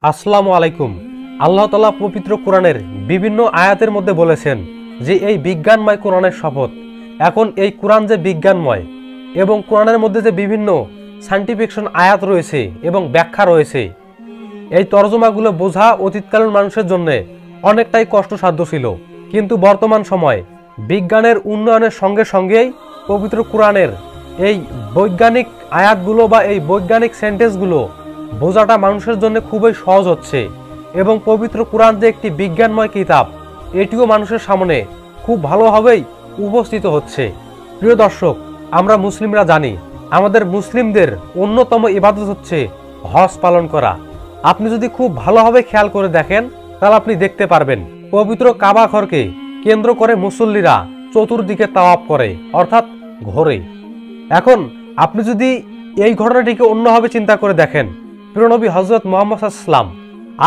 আসসালামু আলাইকুম। আল্লাহ তাআলা পবিত্র কোরআনের বিভিন্ন আয়াতের মধ্যে বলেছেন যে এই বিজ্ঞানময় কোরআনের শপথ। এখন এই কোরআন যে বিজ্ঞানময় এবং কোরআনের মধ্যে যে বিভিন্ন সায়েন্টিফিকশন আয়াত রয়েছে এবং ব্যাখ্যা রয়েছে, এই তর্জমাগুলো বোঝা অতীতকালীন মানুষের জন্য অনেকটাই কষ্টসাধ্য ছিল। কিন্তু বর্তমান সময়ে বিজ্ঞানের উন্নয়নের সঙ্গে সঙ্গেই পবিত্র কোরআনের এই বৈজ্ঞানিক আয়াতগুলো বা এই বৈজ্ঞানিক সেন্টেন্সগুলো বোঝাটা মানুষের জন্য খুবই সহজ হচ্ছে এবং পবিত্র কোরআন যে একটি বিজ্ঞানময় কিতাব, এটিও মানুষের সামনে খুব ভালোভাবেই উপস্থিত হচ্ছে। প্রিয় দর্শক, আমরা মুসলিমরা জানি আমাদের মুসলিমদের অন্যতম ইবাদত হচ্ছে হজ পালন করা। আপনি যদি খুব ভালোভাবে খেয়াল করে দেখেন তাহলে আপনি দেখতে পারবেন পবিত্র কাবা ঘরকে কেন্দ্র করে মুসল্লিরা চতুর্দিকে তাওয়াফ করে, অর্থাৎ ঘোরে। এখন আপনি যদি এই ঘটনাটিকে অন্যভাবে চিন্তা করে দেখেন, প্রিয়নবী হযরত মুহাম্মদ সাল্লাল্লাহু আলাইহি ওয়াসাল্লাম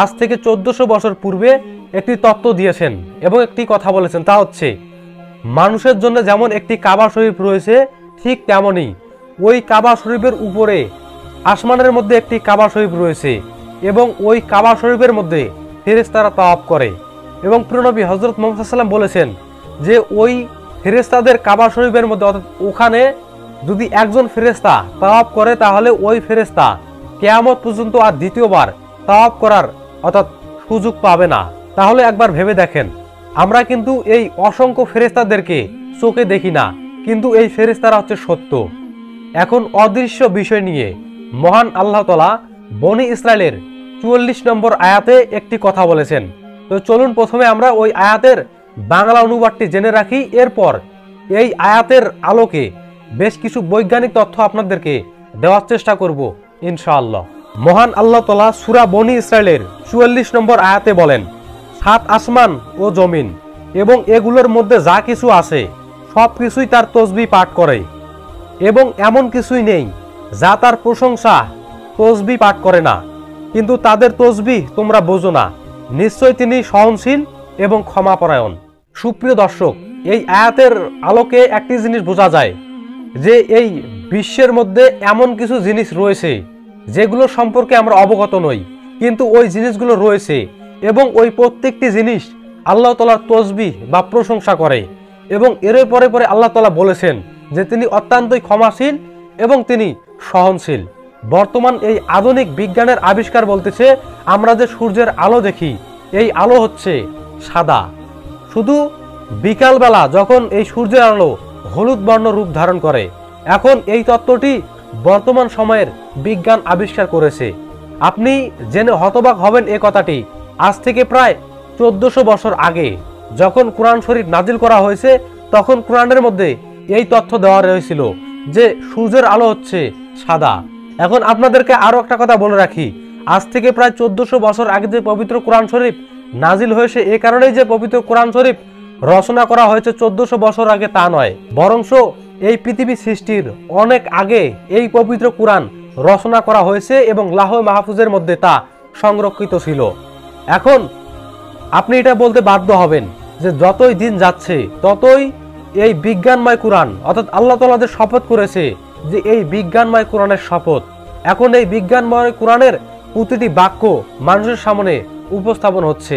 আজ থেকে 1400 বছর পূর্বে একটি তত্ত্ব দিয়েছেন এবং একটি কথা বলেছেন, তা হচ্ছে মানুষের জন্য যেমন একটি কাবা শরীফ রয়েছে ঠিক তেমনি ওই কাবা শরীফের উপরে আসমানের মধ্যে একটি কাবা শরীফ রয়েছে এবং ওই কাবা শরীফের মধ্যে ফেরেশতারা তাওয়াফ করে। এবং প্রিয়নবী হযরত মুহাম্মদ সাল্লাল্লাহু আলাইহি ওয়াসাল্লাম বলেছেন যে ওই ফেরেশতাদের কাবা শরীফের মধ্যে, অর্থাৎ ওখানে যদি একজন ফেরেশতা তাওয়াফ করে তাহলে ওই ফেরেশতা কিয়ামত পর্যন্ত আর দ্বিতীয়বার তাওয়াফ করার অর্থাৎ সুযোগ পাবে না। তাহলে একবার ভেবে দেখেন, আমরা কিন্তু এই অসংখ্য ফেরেশতাদেরকে চোখে দেখি না, কিন্তু এই ফেরেশতারা হচ্ছে সত্য। এখন অদৃশ্য বিষয় নিয়ে মহান আল্লাহ তাআলা বনি ইসরাইলের 44 নম্বর আয়াতে একটি কথা বলেছেন। তো চলুন প্রথমে আমরা ওই আয়াতের বাংলা অনুবাদটি জেনে রাখি, এরপর এই আয়াতের আলোকে বেশ কিছু বৈজ্ঞানিক তথ্য আপনাদেরকে দেওয়ার চেষ্টা করব ইনশাআল্লাহ। মহান আল্লাহ তাআলা সূরা বনি ইসরাইলের 44 নম্বর আয়াতে বলেন, 7 আসমান ও জমিন এবং এগুলোর মধ্যে যা কিছু আছে সব কিছুই তার তসবিহ পাঠ করে এবং এমন কিছুই নেই যা তার প্রশংসা তসবিহ পাঠ করে না, কিন্তু তাদের তসবিহ তোমরা বোঝো না। নিশ্চয় তিনি সহনশীল এবং ক্ষমাপরায়ণ। সুপ্রিয় দর্শক, এই আয়াতের আলোকে একটি জিনিস বোঝা যায় যে এই বিশ্বের মধ্যে এমন কিছু জিনিস রয়েছে যেগুলো সম্পর্কে আমরা অবগত নই, কিন্তু ওই জিনিসগুলো রয়েছে এবং ওই প্রত্যেকটি জিনিস আল্লাহ তাআলার তসবিহ বা প্রশংসা করে। এবং এর পরে পরে আল্লাহ তাআলা বলেছেন যে তিনি অত্যন্তই ক্ষমাশীল এবং তিনি সহনশীল। বর্তমান এই আধুনিক বিজ্ঞানের আবিষ্কার বলতেছে আমরা যে সূর্যের আলো দেখি, এই আলো হচ্ছে সাদা। শুধু বিকালবেলা যখন এই সূর্যের আলো হলুদ বর্ণ রূপ ধারণ করে। এখন এই তত্ত্বটি বর্তমান সময়ের বিজ্ঞান আবিষ্কার করেছে। আপনি জেনে হতবাক হবেন এই কথাটি, আজ থেকে প্রায় 1400 বছর আগে যখন কোরআন শরীফ নাজিল করা হয়েছে তখন কোরআনের মধ্যে এই তথ্য দেওয়া হয়েছিল যে সূর্যের আলো হচ্ছে সাদা। এখন আপনাদেরকে আরো একটা কথা বলে রাখি, আজ থেকে প্রায় 1400 বছর আগে যে পবিত্র কোরআন শরীফ নাজিল হয়েছে এ কারণেই যে পবিত্র কোরআন শরীফ রচনা করা হয়েছে 1400 বছর আগে তা নয়, বরংস এই পৃথিবী সৃষ্টির অনেক আগে এই পবিত্র কোরআন রচনা করা হয়েছে এবং লাহে মাহফুজের মধ্যে তা সংরক্ষিত ছিল। এখন আপনি এটা বলতে বাধ্য হবেন যে যতই দিন যাচ্ছে ততই এই বিজ্ঞানময় কোরআন, অর্থাৎ আল্লাহ তাআলা যে শপথ করেছে যে এই বিজ্ঞানময় কোরআনের শপথ, এখন এই বিজ্ঞানময় কোরআনের প্রতিটি বাক্য মানুষের সামনে উপস্থাপন হচ্ছে।